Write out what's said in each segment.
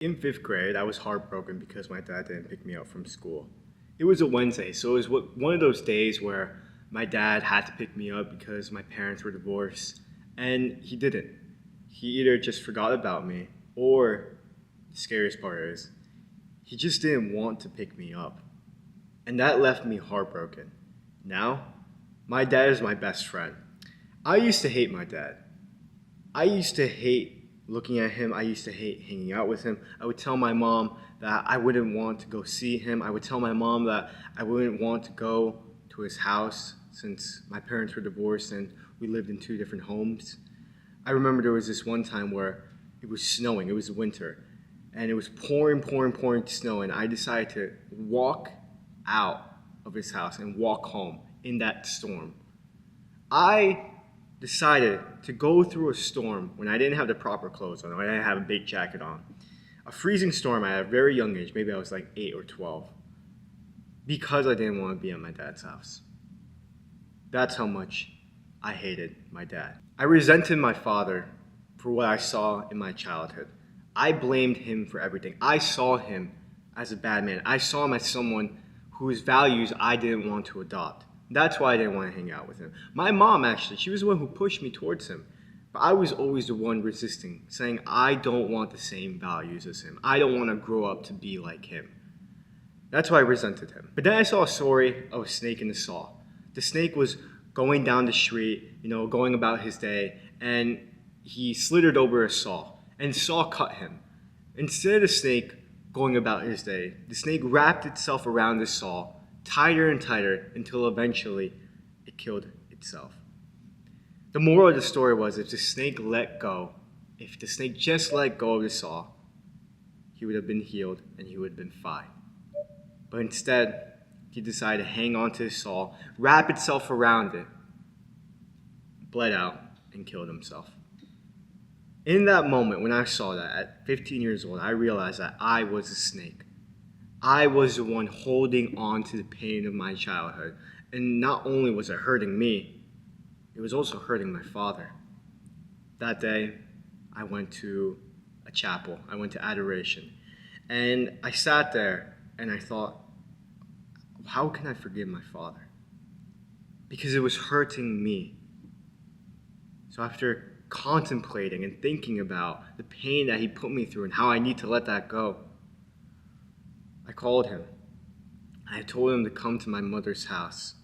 In fifth grade, I was heartbroken because my dad didn't pick me up from school. It was a Wednesday, so it was one of those days where my dad had to pick me up because my parents were divorced, and he didn't. He either just forgot about me, or the scariest part is, he just didn't want to pick me up. And that left me heartbroken. Now, my dad is my best friend. I used to hate my dad. I used to hate looking at him. I used to hate hanging out with him. I would tell my mom that I wouldn't want to go see him. I would tell my mom that I wouldn't want to go to his house since my parents were divorced and we lived in two different homes. I remember there was this one time where it was snowing. It was winter. And it was pouring snow. And I decided to walk out of his house and walk home in that storm. I decided to go through a storm when I didn't have the proper clothes on, when I didn't have a big jacket on. A freezing storm at a very young age, maybe I was like 8 or 12, because I didn't want to be at my dad's house. That's how much I hated my dad. I resented my father for what I saw in my childhood. I blamed him for everything. I saw him as a bad man. I saw him as someone whose values I didn't want to adopt. That's why I didn't want to hang out with him. My mom, actually, she was the one who pushed me towards him. But I was always the one resisting, saying, I don't want the same values as him. I don't want to grow up to be like him. That's why I resented him. But then I saw a story of a snake in the saw. The snake was going down the street, going about his day, and he slithered over a saw, and saw cut him. Instead of the snake going about his day, the snake wrapped itself around the saw, tighter and tighter, until eventually it killed itself. The moral of the story was, if the snake just let go of the saw, he would have been healed and he would have been fine. But instead, he decided to hang on to his saw, wrap itself around it, bled out, and killed himself. In that moment, when I saw that at 15 years old, I realized that I was a snake. I was the one holding on to the pain of my childhood. And not only was it hurting me, it was also hurting my father. That day, I went to a chapel. I went to adoration. And I sat there and I thought, how can I forgive my father? Because it was hurting me. So after contemplating and thinking about the pain that he put me through and how I need to let that go, I called him. I told him to come to my mother's house.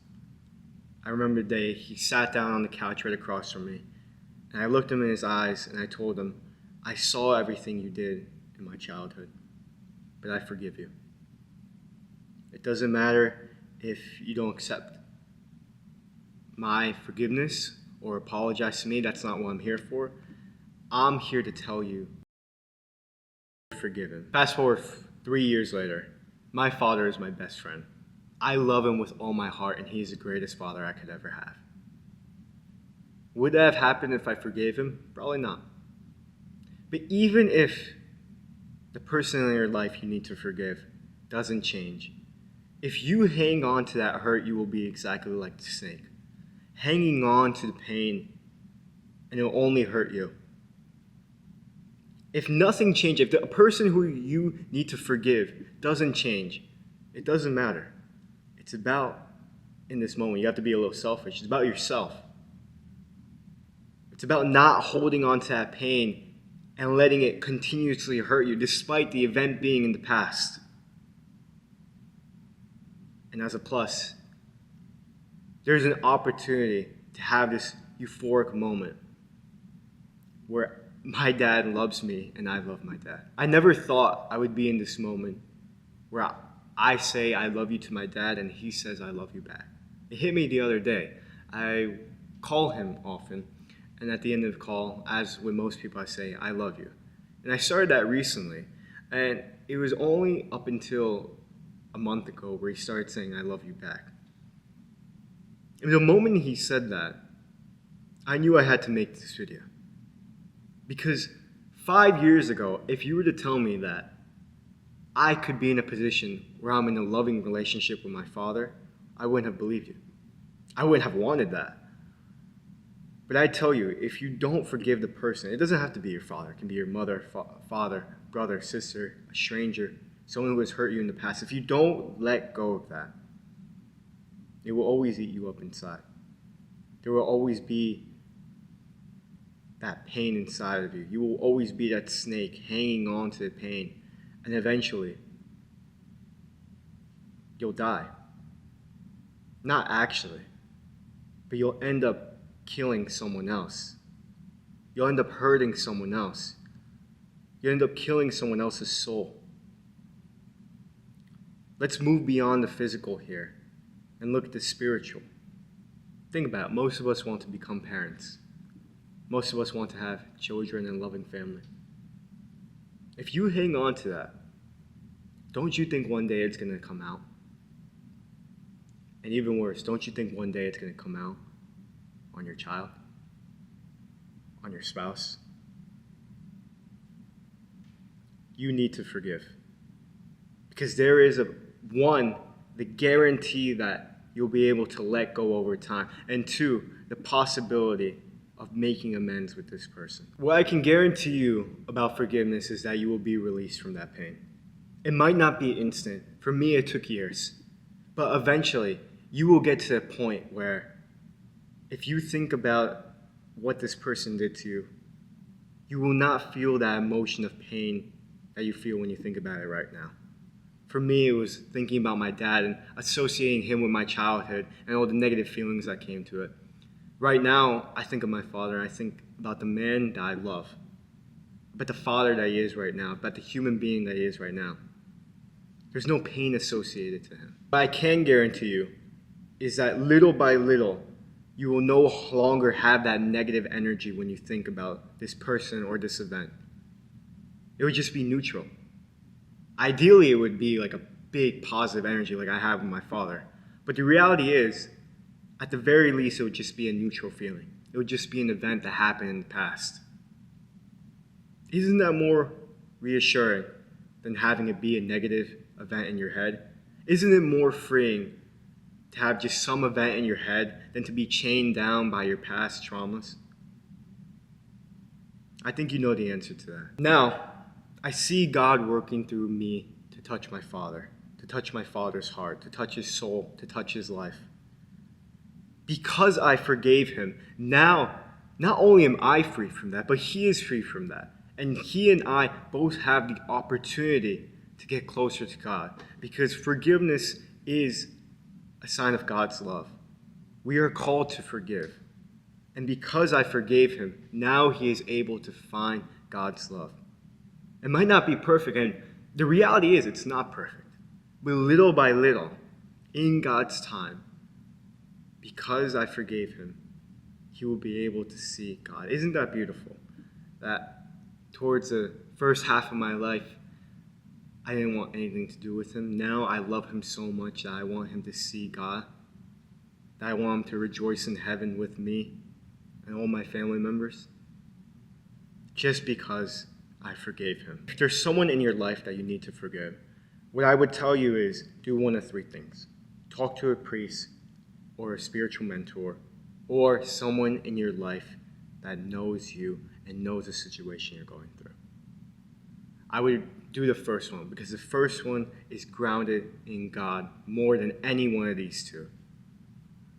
I remember the day he sat down on the couch right across from me, and I looked him in his eyes and I told him, I saw everything you did in my childhood, but I forgive you. It doesn't matter if you don't accept my forgiveness or apologize to me. That's not what I'm here for. I'm here to tell you you're forgiven. Fast forward 3 years later, my father is my best friend. I love him with all my heart, and he's the greatest father I could ever have. Would that have happened if I forgave him? Probably not. But even if the person in your life you need to forgive doesn't change, if you hang on to that hurt, you will be exactly like the snake, hanging on to the pain, and it will only hurt you. If nothing changes, if the person who you need to forgive doesn't change, it doesn't matter. It's about, in this moment, you have to be a little selfish. It's about yourself. It's about not holding on to that pain and letting it continuously hurt you, despite the event being in the past. And as a plus, there's an opportunity to have this euphoric moment where my dad loves me and I love my dad. I never thought I would be in this moment where I say I love you to my dad and he says I love you back. It hit me the other day. I call him often, and at the end of the call, as with most people, I say I love you. And I started that recently, and it was only up until a month ago where he started saying I love you back. And the moment he said that, I knew I had to make this video. Because 5 years ago, if you were to tell me that I could be in a position where I'm in a loving relationship with my father, I wouldn't have believed you. I wouldn't have wanted that. But I tell you, if you don't forgive the person, it doesn't have to be your father. It can be your mother, father, brother, sister, a stranger, someone who has hurt you in the past. If you don't let go of that, it will always eat you up inside. There will always be that pain inside of you. You will always be that snake hanging on to the pain. And eventually, you'll die. Not actually, but you'll end up killing someone else. You'll end up hurting someone else. You'll end up killing someone else's soul. Let's move beyond the physical here and look at the spiritual. Think about it. Most of us want to become parents. Most of us want to have children and loving family. If you hang on to that, don't you think one day it's going to come out? And even worse, don't you think one day it's going to come out on your child? On your spouse? You need to forgive. Because there is the guarantee that you'll be able to let go over time. And two, the possibility of making amends with this person. What I can guarantee you about forgiveness is that you will be released from that pain. It might not be instant. For me, it took years. But eventually, you will get to a point where if you think about what this person did to you, you will not feel that emotion of pain that you feel when you think about it right now. For me, it was thinking about my dad and associating him with my childhood and all the negative feelings that came to it. Right now, I think of my father, and I think about the man that I love, about the father that he is right now, about the human being that he is right now. There's no pain associated to him. What I can guarantee you is that little by little, you will no longer have that negative energy when you think about this person or this event. It would just be neutral. Ideally, it would be like a big positive energy like I have with my father. But the reality is, at the very least, it would just be a neutral feeling. It would just be an event that happened in the past. Isn't that more reassuring than having it be a negative event in your head? Isn't it more freeing to have just some event in your head than to be chained down by your past traumas? I think you know the answer to that. Now, I see God working through me to touch my father, to touch my father's heart, to touch his soul, to touch his life. Because I forgave him, now, not only am I free from that, but he is free from that. And he and I both have the opportunity to get closer to God. Because forgiveness is a sign of God's love. We are called to forgive. And because I forgave him, now he is able to find God's love. It might not be perfect, and the reality is it's not perfect. But little by little, in God's time, because I forgave him, he will be able to see God. Isn't that beautiful? That towards the first half of my life, I didn't want anything to do with him. Now I love him so much that I want him to see God. That I want him to rejoice in heaven with me and all my family members. Just because I forgave him. If there's someone in your life that you need to forgive, what I would tell you is do one of three things. Talk to a priest or a spiritual mentor or someone in your life that knows you and knows the situation you're going through. I would do the first one because the first one is grounded in God more than any one of these two.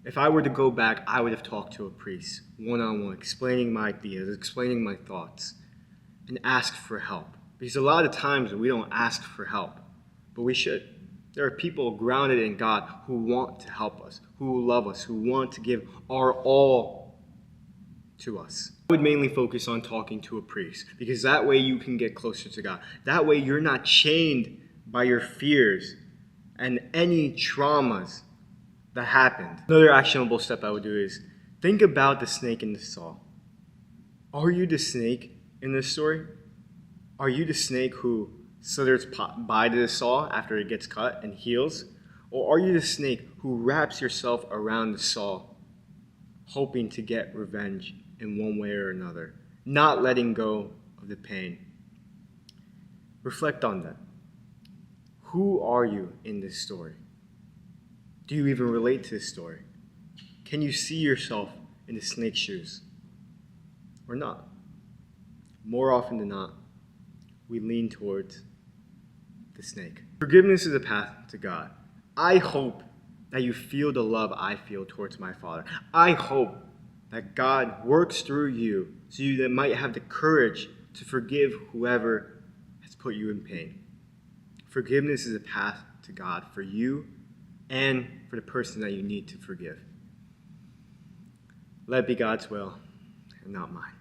If I were to go back, I would have talked to a priest one-on-one, explaining my ideas, explaining my thoughts, and ask for help. Because a lot of times we don't ask for help, but we should. There are people grounded in God who want to help us, who love us, who want to give our all to us. I would mainly focus on talking to a priest because that way you can get closer to God. That way you're not chained by your fears and any traumas that happened. Another actionable step I would do is think about the snake in the saw. Are you the snake in this story? Are you the snake who slithers by to the saw after it gets cut and heals? Or are you the snake who wraps yourself around the saw, hoping to get revenge in one way or another, not letting go of the pain? Reflect on that. Who are you in this story? Do you even relate to this story? Can you see yourself in the snake's shoes? or not. More often than not, we lean towards the snake. Forgiveness is a path to God. I hope that you feel the love I feel towards my Father. I hope that God works through you so you might have the courage to forgive whoever has put you in pain. Forgiveness is a path to God for you and for the person that you need to forgive. Let it be God's will and not mine.